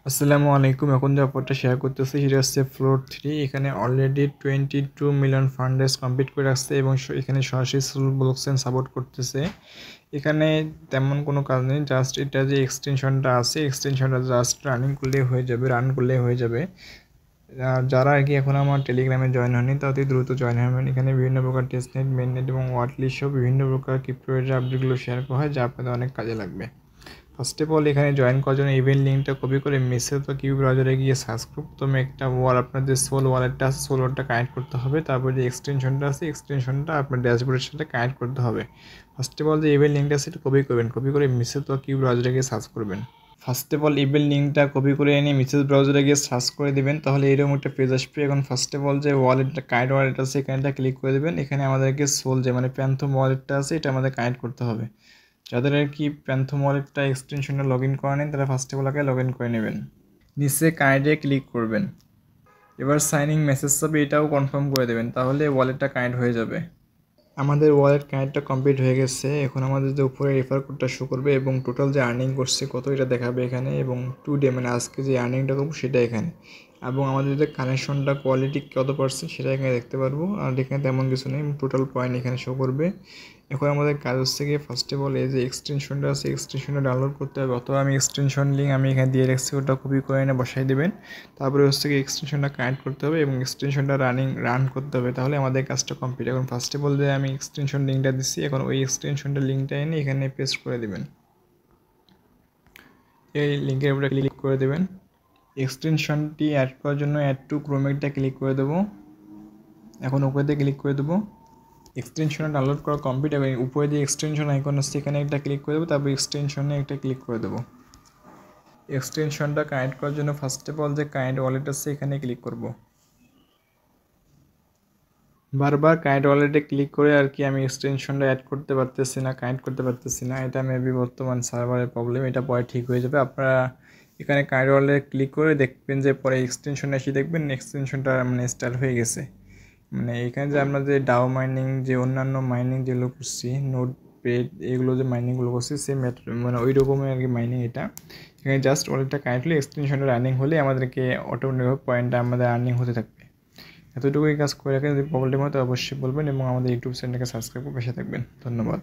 আসসালামু আলাইকুম। এখন যে অফারটা শেয়ার করতেছি সেটা হচ্ছে ফ্লোর 3। এখানে already 22 million fund raise complete করে রাখছে এবং এখানে সরাসরি সোল ব্লকচেন সাপোর্ট করতেছে। এখানে তেমন কোনো কাজ নেই, জাস্ট এটা যে এক্সটেনশনটা আছে এক্সটেনশনটা জাস্ট রান করলেই হয়ে যাবে। আর যারা আর কি এখন আমার টেলিগ্রামে জয়েন হয়নি তারা অতি দ্রুত জয়েন হবেন। এখানে বিভিন্ন প্রকার টেস্টনেট, মেইননেট এবং ওয়াটলিস্ট সহ বিভিন্ন প্রকার ক্রিপ্টো আপডেটগুলো শেয়ার করা হয়, যা আপনাদের অনেক কাজে লাগবে। ফার্স্ট অফ অল এখানে জয়েন করার জন্য ইভেন্ট লিঙ্কটা কপি করে মেসেজ বা কিউ ব্রাউজারে গিয়ে সার্চ করুন। প্রথমে একটা আপনার যে সোল ওয়ালেটটা আছে সোল ওয়ালেটটা কানেক্ট করতে হবে। তারপর যে এক্সটেনশনটা আছে এক্সটেনশনটা আপনার ড্যাশবোর্ডের সাথে কানেক্ট করতে হবে। ফার্স্ট অফ অল যে ইভেন্ট লিঙ্কটা আছে সেটা কপি করবেন, কপি করে মেসেজ বা কিউ ব্রাউজারে গিয়ে সার্চ করবেন। ফার্স্ট অফ অল ইমেল লিঙ্কটা কপি করে এনে মেসেজ ব্রাউজারে গিয়ে সার্চ করে দেবেন, তাহলে এরকম একটা পেজ আসবে। এখন ফার্স্ট অফ অল যে ওয়ালেটটা কাইড ওয়ালেট আছে এখানটা ক্লিক করে দেবেন। এখানে আমাদেরকে সোল যে প্যান্থম ওয়ালেটটা আছে এটা আমাদের কানেক্ট করতে হবে। যাদের আর কি প্যান্থম ওয়ালেটটা এক্সটেনশনে লগ ইন করা নেই তারা ফার্স্ট অফ অল আগে লগ ইন করে নেবেন। নিচে কানেক্টে ক্লিক করবেন। এবার সাইনিং মেসেজ হবে, এটাও কনফার্ম করে দেবেন, তাহলে ওয়ালেটটা কানেক্ট হয়ে যাবে। আমাদের ওয়ালেট কানেক্টটা কমপ্লিট হয়ে গেছে। এখন আমাদের যে উপরে রেফার কোডটা শো করবে এবং টোটাল যে আর্নিং করছে কত এটা দেখাবে এখানে, এবং টুডে আজকে যে আর্নিংটা করবো সেটা এখানে, এবং আমাদের যে কানেকশনটা কোয়ালিটি কত পার্সেন্ট সেটা এখানে দেখতে পারবো। আর এখানে তেমন কিছু নেই, টোটাল পয়েন্ট এখানে শো করবে। এখন আমাদের কাজ হচ্ছে গিয়ে ফার্স্ট অফ অল এই যে এক্সটেনশনটা আছে এক্সটেনশনটা ডাউনলোড করতে হবে। অথবা আমি এক্সটেনশন লিঙ্ক আমি এখানে দিয়ে রাখছি, ওটা কপি করে এনে বসাই দেবেন। তারপরে হচ্ছে কি এক্সটেনশনটা কানেক্ট করতে হবে এবং এক্সটেনশনটা রান করতে হবে, তাহলে আমাদের কাজটা কমপ্লিট। এখন ফার্স্ট অফ অল যে আমি এক্সটেনশন লিঙ্কটা দিচ্ছি, এখন ওই এক্সটেনশনটা লিঙ্কটা এনে এখানে পেস্ট করে দেবেন। এই লিঙ্কের উপরে ক্লিক করে দেবেন। এক্সটেনশনটি অ্যাড করার জন্য অ্যাড টু ক্রোমেটটা ক্লিক করে দেবো। এখন ওকেতে ক্লিক করে দেবো। এক্সটেনশনে ডাউনলোড করা কমপ্লিট, এবং উপরে যে এক্সটেনশন আইকন আছে এখানে একটা ক্লিক করে দেবো। তারপর এক্সটেনশনে একটা ক্লিক করে দেবো। এক্সটেনশনটা কানেক্ট করার জন্য ফার্স্ট অফ অল যে কানেক্ট ওয়ালেট আছে এখানে ক্লিক করব। বারবার কানেক্ট ওয়ালেটে ক্লিক করে আর কি আমি এক্সটেনশনটা অ্যাড করতে পারতেছি না, কানেক্ট করতে পারতেছি না। এটা মেবি বর্তমান সার্ভারের প্রবলেম, এটা পরে ঠিক হয়ে যাবে। আপনারা এখানে কানেক্ট ওয়ালেটে ক্লিক করে দেখবেন যে পরে এক্সটেনশন এসে দেখবেন এক্সটেনশনটা স্টার্ট হয়ে গেছে। এখানে যে আমরা যে ডাও মাইনিং যে অন্যান্য মাইনিং যেগুলো করছি নোট পেড এগুলো যে মাইনিংগুলো করছি সেম ওই রকমের আর কি মাইনিং এটা। এখানে জাস্ট ওয়ালেটটা কানেক্টলি এক্সটেনশনটা রানিং হলে আমাদেরকে অটোমেটিকভাবে পয়েন্টটা আমাদের আর্নিং হতে থাকবে। এতটুকুই কাজ করে রাখেন। যদি প্রবলেম হয় তো অবশ্যই বলবেন এবং আমাদের ইউটিউব চ্যানেলকে সাবস্ক্রাইব করে পাশে থাকবেন। ধন্যবাদ।